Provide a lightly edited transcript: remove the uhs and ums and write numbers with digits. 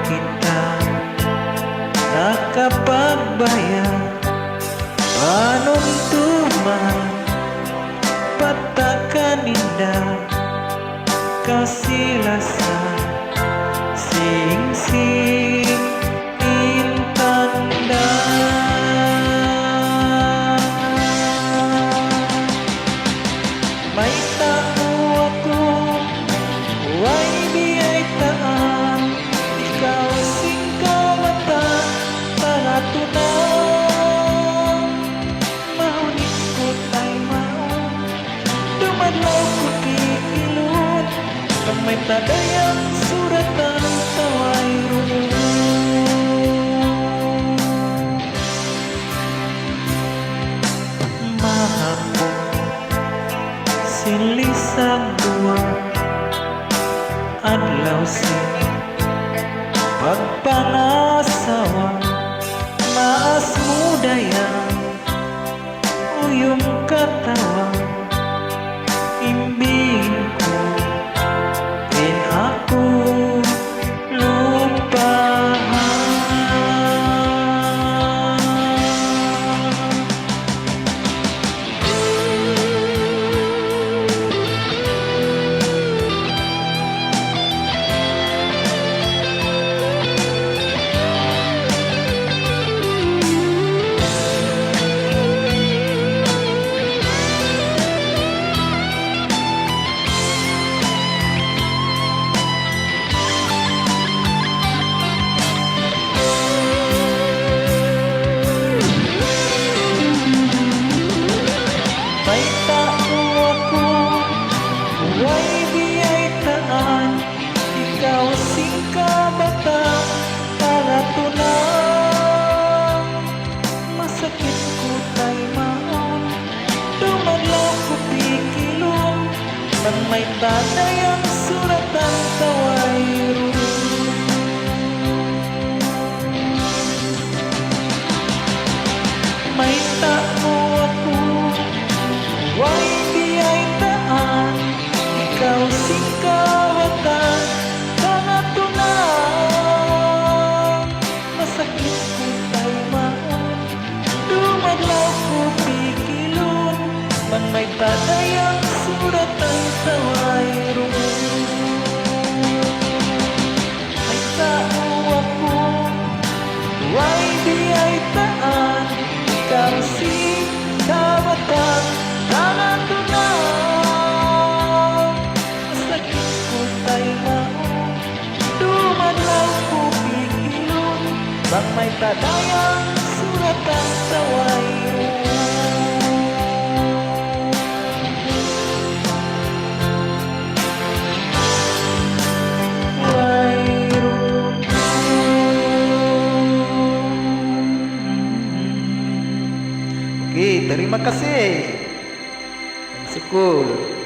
kita nakapagbayad panuntuman patakanida kasilasan sing-sing intanda may tao ako huwag biyay taan ikaw sing kamata panatunan mahunit ko tay maon dumadlaw ko kikilot pag may tadayang suratan taway mahapon sinlisang duwa adlaw sin pagpangasawa maas mudayang uyong katawa imbing ko din ako lupahan may tao ako huwag biyay taan ikaw sing kabata panatunan masakit ko tay maon dumadlaw ko pikilon nang may tadayang suratan taway may tao ako huwag biyay taan ikaw sing kawatan panatunan masakit ko tay maon dumadlaw ko pikilon man may tadayang suratan taway may tao ako huwag biyay taan ikaw sing kawatan panatunan masakit ko tay maon dumadlaw ko pikilon bang may tadayang suratan taway Okay, terima kasih. Syukur.